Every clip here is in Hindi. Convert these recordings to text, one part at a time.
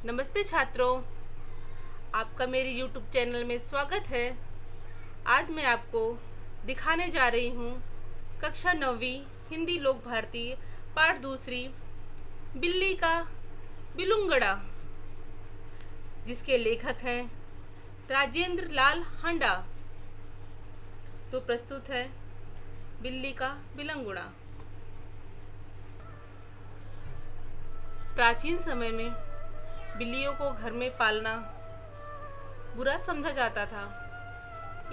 नमस्ते छात्रों, आपका मेरे YouTube चैनल में स्वागत है। आज मैं आपको दिखाने जा रही हूँ कक्षा 9वीं हिंदी लोक भारती पाठ दूसरी बिल्ली का बिलुंगड़ा, जिसके लेखक हैं राजेंद्र लाल हांडा। तो प्रस्तुत है बिल्ली का बिलंगुड़ा। प्राचीन समय में बिल्लियों को घर में पालना बुरा समझा जाता था।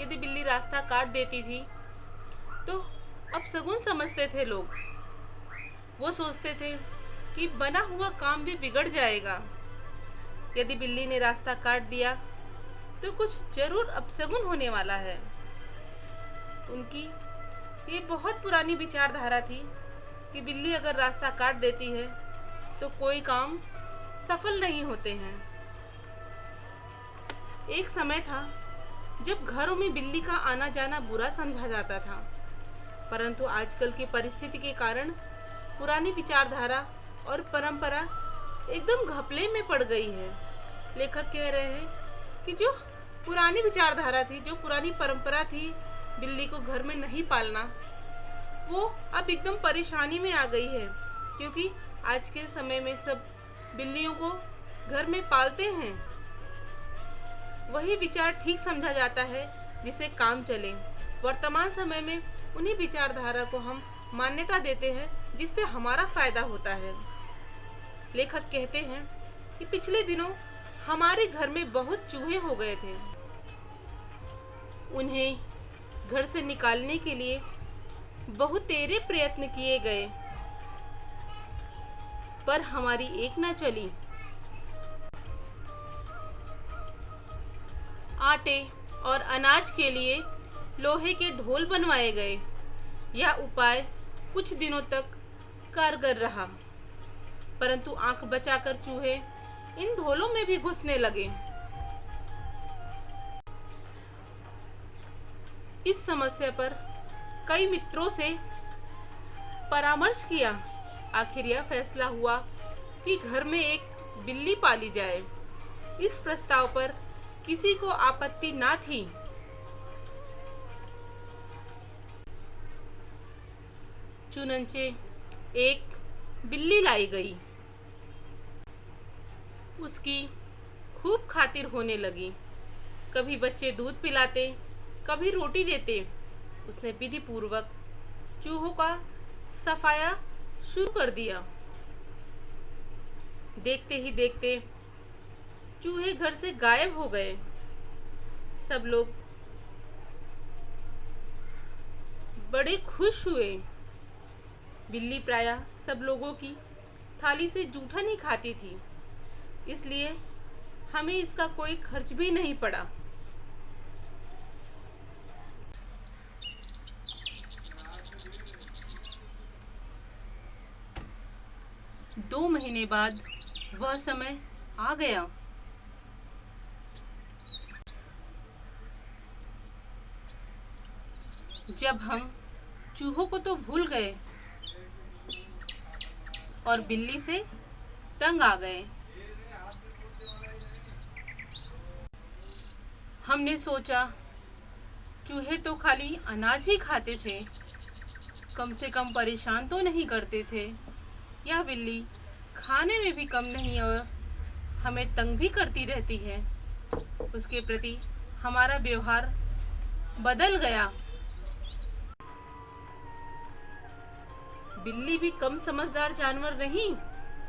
यदि बिल्ली रास्ता काट देती थी तो अपशगुन समझते थे लोग। वो सोचते थे कि बना हुआ काम भी बिगड़ जाएगा। यदि बिल्ली ने रास्ता काट दिया तो कुछ जरूर अपशगुन होने वाला है। उनकी ये बहुत पुरानी विचारधारा थी कि बिल्ली अगर रास्ता काट देती है तो कोई काम सफल नहीं होते हैं। एक समय था जब घरों में बिल्ली का आना जाना बुरा समझा जाता था, परंतु आजकल की परिस्थिति के कारण पुरानी विचारधारा और परंपरा एकदम घपले में पड़ गई है। लेखक कह रहे हैं कि जो पुरानी विचारधारा थी, जो पुरानी परंपरा थी बिल्ली को घर में नहीं पालना, वो अब एकदम परेशानी में आ गई है, क्योंकि आज के समय में सब बिल्लियों को घर में पालते हैं। वही विचार ठीक समझा जाता है जिसे काम चले। वर्तमान समय में उन्हीं विचारधारा को हम मान्यता देते हैं जिससे हमारा फायदा होता है। लेखक कहते हैं कि पिछले दिनों हमारे घर में बहुत चूहे हो गए थे। उन्हें घर से निकालने के लिए बहुत तेरे प्रयत्न किए गए, पर हमारी एक ना चली। आटे और अनाज के लिए लोहे के ढोल बनवाए गए। यह उपाय कुछ दिनों तक कारगर रहा, परंतु आंख बचाकर चूहे इन ढोलों में भी घुसने लगे। इस समस्या पर कई मित्रों से परामर्श किया। आखिर यह फैसला हुआ कि घर में एक बिल्ली पाली जाए। इस प्रस्ताव पर किसी को आपत्ति ना थी। चुनंचे एक बिल्ली लाई गई। उसकी खूब खातिर होने लगी। कभी बच्चे दूध पिलाते, कभी रोटी देते। उसने विधि पूर्वक चूहों का सफाया शुरू कर दिया। देखते ही देखते चूहे घर से गायब हो गए। सब लोग बड़े खुश हुए। बिल्ली प्रायः सब लोगों की थाली से जूठा नहीं खाती थी, इसलिए हमें इसका कोई खर्च भी नहीं पड़ा। दो महीने बाद वह समय आ गया। जब हम चूहों को तो भूल गए और बिल्ली से तंग आ गए। हमने सोचा चूहे तो खाली अनाज ही खाते थे, कम से कम परेशान तो नहीं करते थे। यह बिल्ली खाने में भी कम नहीं और हमें तंग भी करती रहती है। उसके प्रति हमारा व्यवहार बदल गया। बिल्ली भी कम समझदार जानवर नहीं।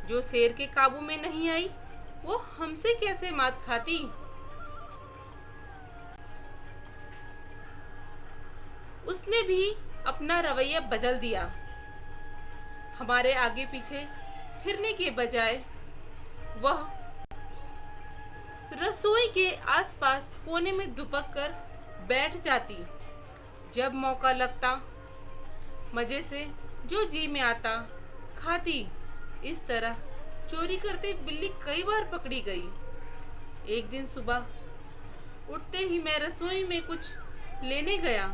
जो शेर के काबू में नहीं आई, वो हमसे कैसे मात खाती। उसने भी अपना रवैया बदल दिया। हमारे आगे पीछे फिरने के बजाय वह रसोई के आसपास कोने में दुबक कर बैठ जाती। जब मौका लगता मजे से जो जी में आता खाती। इस तरह चोरी करते बिल्ली कई बार पकड़ी गई। एक दिन सुबह उठते ही मैं रसोई में कुछ लेने गया।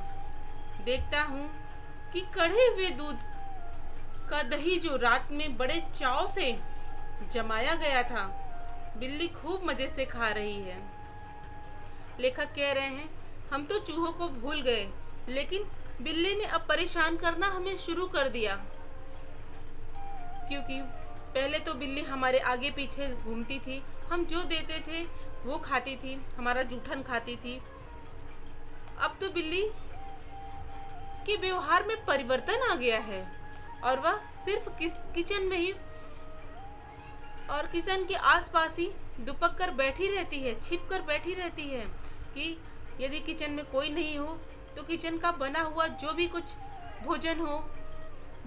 देखता हूँ कि कढ़े हुए दूध का दही, जो रात में बड़े चाव से जमाया गया था, बिल्ली खूब मजे से खा रही है। लेखक कह रहे हैं, हम तो चूहों को भूल गए, लेकिन बिल्ली ने अब परेशान करना हमें शुरू कर दिया। क्योंकि पहले तो बिल्ली हमारे आगे पीछे घूमती थी, हम जो देते थे वो खाती थी, हमारा जूठन खाती थी। अब तो बिल्ली के व्यवहार में परिवर्तन आ गया है और वह सिर्फ किचन में ही और किचन के आसपास ही दुपक कर बैठी रहती है, छिप कर बैठी रहती है कि यदि किचन में कोई नहीं हो तो किचन का बना हुआ जो भी कुछ भोजन हो,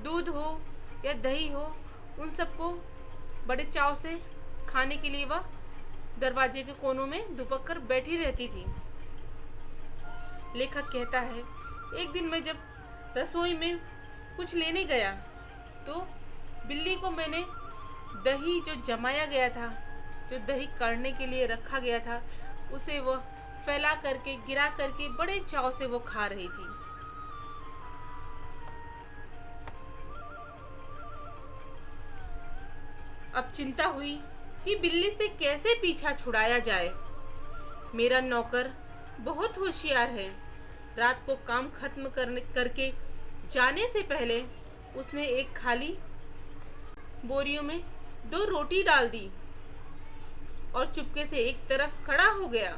दूध हो या दही हो, उन सबको बड़े चाव से खाने के लिए वह दरवाजे के कोनों में दुपक कर बैठी रहती थी। लेखक कहता है, एक दिन मैं जब रसोई में कुछ लेने गया तो बिल्ली को मैंने दही जो जमाया गया था, जो दही काढ़ने के लिए रखा गया था, उसे वह फैला करके गिरा करके बड़े चाव से वो खा रही थी। अब चिंता हुई कि बिल्ली से कैसे पीछा छुड़ाया जाए। मेरा नौकर बहुत होशियार है। रात को काम खत्म करके जाने से पहले उसने एक खाली बोरियों में 2 रोटी डाल दी और चुपके से एक तरफ खड़ा हो गया।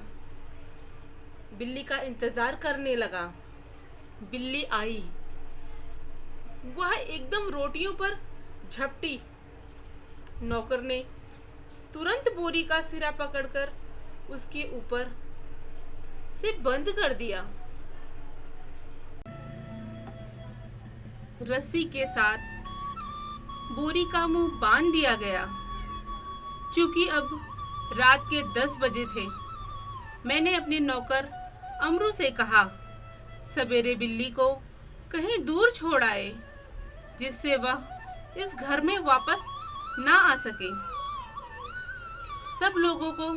बिल्ली का इंतजार करने लगा। बिल्ली आई, वह एकदम रोटियों पर झपटी। नौकर ने तुरंत बोरी का सिरा पकड़कर उसके ऊपर से बंद कर दिया। रस्सी के साथ बोरी का मुंह बांध दिया गया। चूंकि अब रात के 10 बजे थे, मैंने अपने नौकर अमरू से कहा, सवेरे बिल्ली को कहीं दूर छोड़ आए, जिससे वह इस घर में वापस ना आ सके। सब लोगों को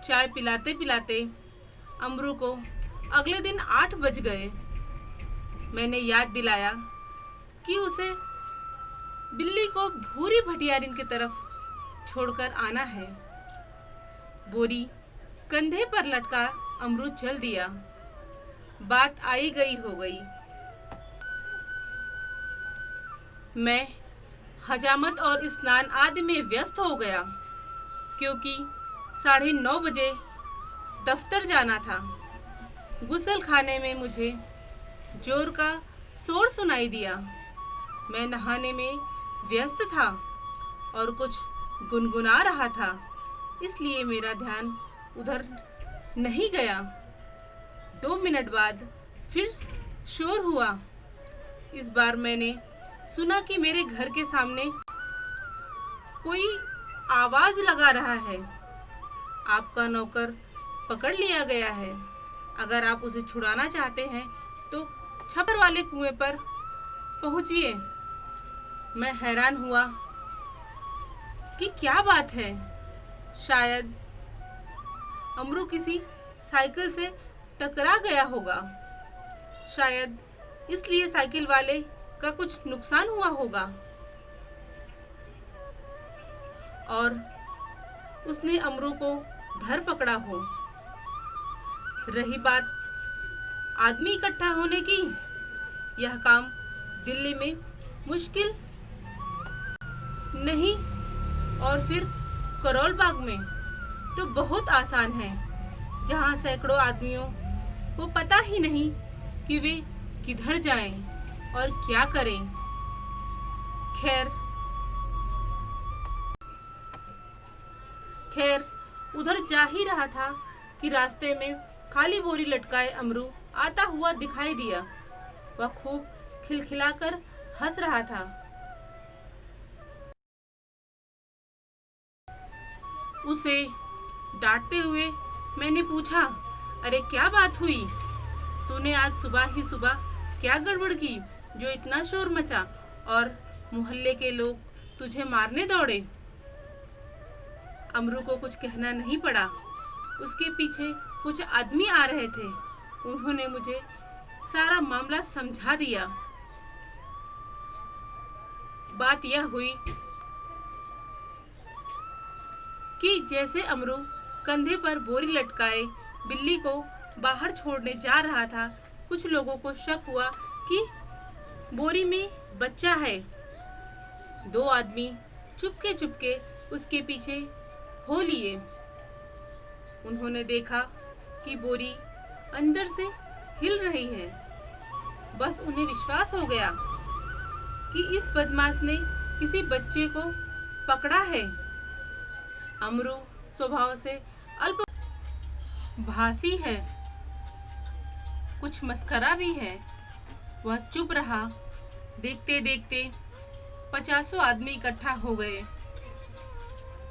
चाय पिलाते पिलाते अमरू को अगले दिन 8 बज गए। मैंने याद दिलाया कि उसे बिल्ली को भूरी भटियारिन की तरफ छोड़कर आना है। बोरी कंधे पर लटका अमरू चल दिया। बात आई गई हो गई। मैं हजामत और स्नान आदि में व्यस्त हो गया, क्योंकि 9:30 बजे दफ्तर जाना था। गुसल खाने में मुझे जोर का शोर सुनाई दिया। मैं नहाने में व्यस्त था और कुछ गुनगुना रहा था, इसलिए मेरा ध्यान उधर नहीं गया। 2 मिनट बाद फिर शोर हुआ। इस बार मैंने सुना कि मेरे घर के सामने कोई आवाज लगा रहा है। आपका नौकर पकड़ लिया गया है। अगर आप उसे छुड़ाना चाहते हैं तो छप्पर वाले कुएं पर पहुंचिए। मैं हैरान हुआ कि क्या बात है। शायद अमरू किसी साइकिल से टकरा गया होगा। शायद इसलिए साइकिल वाले का कुछ नुकसान हुआ होगा और उसने अमरू को धर पकड़ा हो। रही बात आदमी इकट्ठा होने की, यह काम दिल्ली में मुश्किल नहीं और फिर करोल बाग में तो बहुत आसान है, जहां सैकड़ों आदमियों को पता ही नहीं कि वे किधर जाएं और क्या करें। खैर उधर जा ही रहा था कि रास्ते में खाली बोरी लटकाए अमरू आता हुआ दिखाई दिया। वह खूब खिलखिलाकर हंस रहा था। उसे डांटते हुए मैंने पूछा, अरे क्या बात हुई? तूने आज सुबह ही सुबह क्या गड़बड़ की जो इतना शोर मचा और मोहल्ले के लोग तुझे मारने दौड़े? अमरू को कुछ कहना नहीं पड़ा। उसके पीछे कुछ आदमी आ रहे थे। उन्होंने मुझे सारा मामला समझा दिया। बात यह हुई कि जैसे अमरू कंधे पर बोरी लटकाए बिल्ली को बाहर छोड़ने जा रहा था, कुछ लोगों को शक हुआ कि बोरी में बच्चा है। दो आदमी चुपके चुपके उसके पीछे हो लिए। उन्होंने देखा कि बोरी अंदर से हिल रही है। बस उन्हें विश्वास हो गया कि इस बदमाश ने किसी बच्चे को पकड़ा है। अमरू स्वभाव से अल्पभाषी है, कुछ मस्करा भी है। वह चुप रहा। देखते देखते 50 आदमी इकट्ठा हो गए।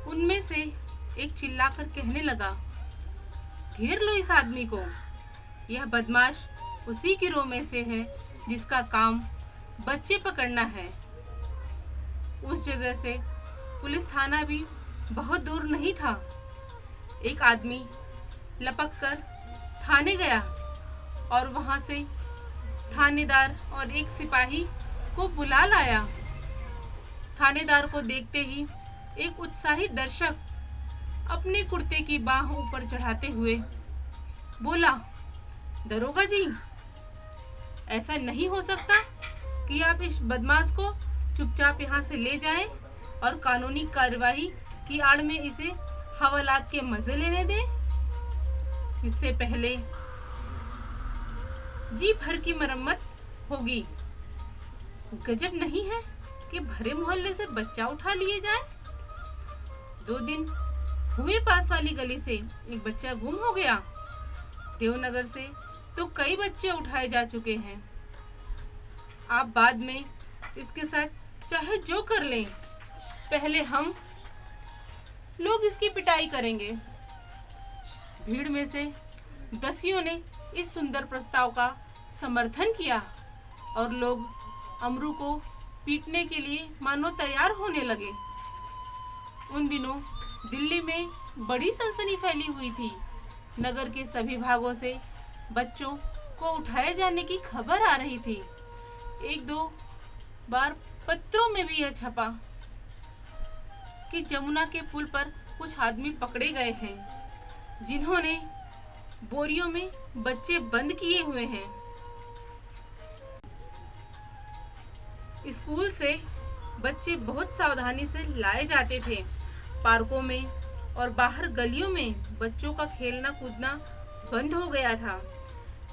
उनमें से एक चिल्लाकर कहने लगा, घेर लो इस आदमी को। यह बदमाश उसी गिरोह में से है जिसका काम बच्चे पकड़ना है। उस जगह से पुलिस थाना भी बहुत दूर नहीं था। एक आदमी लपक कर थाने गया और वहां से थानेदार और एक सिपाही को बुला लाया। थानेदार को देखते ही एक उत्साहित दर्शक अपने कुर्ते की बाह ऊपर चढ़ाते हुए बोला, दरोगा जी, ऐसा नहीं हो सकता कि आप इस बदमाश को चुपचाप यहाँ से ले जाएं और कानूनी कार्यवाही की आड़ में इसे हवालात के मजे लेने दें। इससे पहले जी भर की मरम्मत होगी। गजब नहीं है कि भरे मोहल्ले से बच्चा उठा लिए जाए। 2 दिन हुए पास वाली गली से एक बच्चा गुम हो गया। देवनगर से तो कई बच्चे उठाए जा चुके हैं। आप बाद में इसके साथ चाहे जो कर लें, पहले हम लोग इसकी पिटाई करेंगे। भीड़ में से दसियों ने इस सुंदर प्रस्ताव का समर्थन किया और लोग अमरू को पीटने के लिए मानो तैयार होने लगे। उन दिनों दिल्ली में बड़ी सनसनी फैली हुई थी। नगर के सभी भागों से बच्चों को उठाए जाने की खबर आ रही थी। 1-2 बार पत्रों में भी यह छपा कि जमुना के पुल पर कुछ आदमी पकड़े गए हैं जिन्होंने बोरियों में बच्चे बंद किए हुए हैं। स्कूल से बच्चे बहुत सावधानी से लाए जाते थे। पार्कों में और बाहर गलियों में बच्चों का खेलना कूदना बंद हो गया था।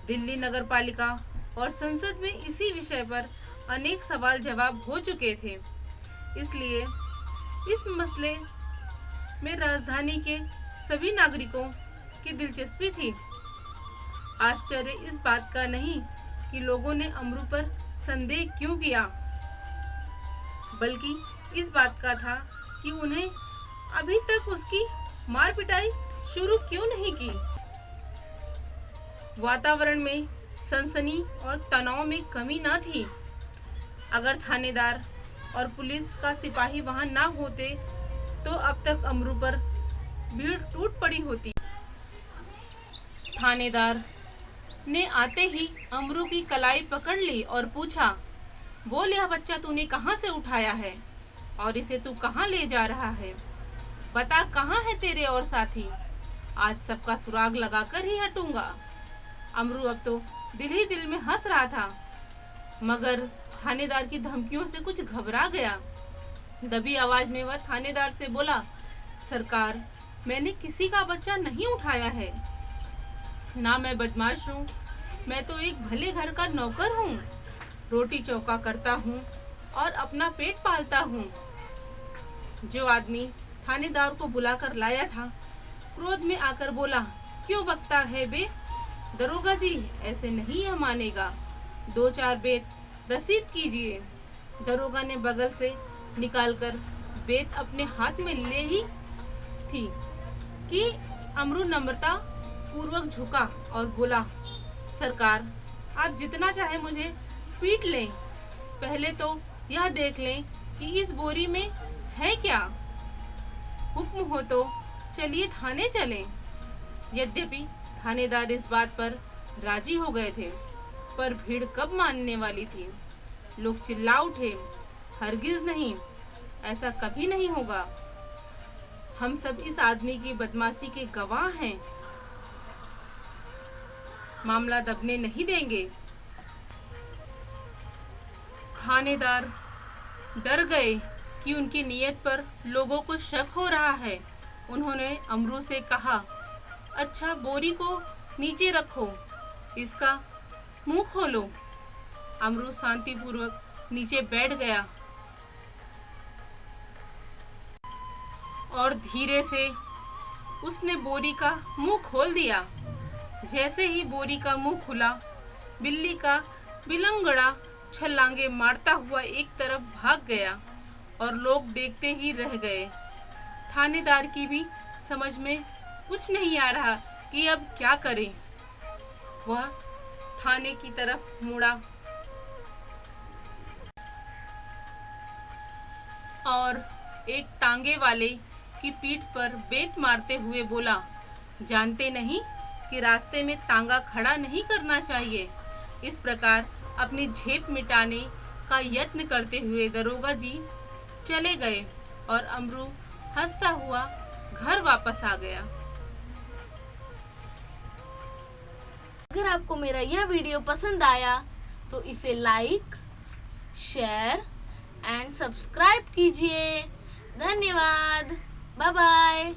दिल्ली नगर पालिका और संसद में इसी विषय पर अनेक सवाल जवाब हो चुके थे। इसलिए इस मसले में राजधानी के सभी नागरिकों की दिलचस्पी थी। आश्चर्य इस बात का नहीं कि लोगों ने अमरू पर संदेह क्यों किया, बल्कि इस बात का था कि उन्हें अभी तक उसकी मार पिटाई शुरू क्यों नहीं की। वातावरण में सनसनी और तनाव में कमी न थी। अगर थानेदार और पुलिस का सिपाही वहां ना होते तो अब तक अमरू पर भीड़ टूट पड़ी होती। थानेदार ने आते ही अमरू की कलाई पकड़ ली और पूछा, बोल, यह बच्चा तूने कहाँ से उठाया है और इसे तू कहाँ ले जा रहा है? बता, कहाँ है तेरे और साथी? आज सबका सुराग लगाकर ही हटूंगा। अमरू अब तो दिल ही दिल में हंस रहा था, मगर थानेदार की धमकियों से कुछ घबरा गया। दबी आवाज में वह थानेदार से बोला, सरकार, मैंने किसी का बच्चा नहीं उठाया है। ना मैं बदमाश हूँ, मैं तो एक भले घर का नौकर हूँ। रोटी चौका करता हूँ और अपना पेट पालता हूँ। जो आदमी थानेदार को बुलाकर लाया था क्रोध में आकर बोला, क्यों बकता है बे? दरोगा जी, ऐसे नहीं यह मानेगा। 2-4 बेत रसीद कीजिए। दरोगा ने बगल से निकालकर बेत अपने हाथ में ले ही थी कि अमरू नम्रता पूर्वक झुका और बोला, सरकार, आप जितना चाहे मुझे पीट लें, पहले तो यह देख लें कि इस बोरी में है क्या। हुक्म हो तो चलिए थाने चलें। यद्यपि थानेदार इस बात पर राजी हो गए थे, पर भीड़ कब मानने वाली थी। लोग चिल्ला उठे, हरगिज नहीं, ऐसा कभी नहीं होगा। हम सब इस आदमी की बदमाशी के गवाह हैं। मामला दबने नहीं देंगे। थानेदार डर गए कि उनकी नीयत पर लोगों को शक हो रहा है। उन्होंने अमरू से कहा, अच्छा बोरी को नीचे रखो, इसका मुंह खोलो। अमरू शांतिपूर्वक नीचे बैठ गया और धीरे से उसने बोरी का मुंह खोल दिया। जैसे ही बोरी का मुंह खुला, बिल्ली का बिलंगड़ा छलांगे मारता हुआ एक तरफ भाग गया और लोग देखते ही रह गए। थानेदार की भी समझ में कुछ नहीं आ रहा कि अब क्या करे। वह थाने की तरफ मुड़ा और एक तांगे वाले की पीठ पर बेत मारते हुए बोला, जानते नहीं कि रास्ते में तांगा खड़ा नहीं करना चाहिए। इस प्रकार अपनी झेप मिटाने का यत्न करते हुए दरोगा जी चले गए और अमरू हंसता हुआ घर वापस आ गया। अगर आपको मेरा यह वीडियो पसंद आया तो इसे लाइक, शेयर एंड सब्सक्राइब कीजिए। धन्यवाद। Bye bye.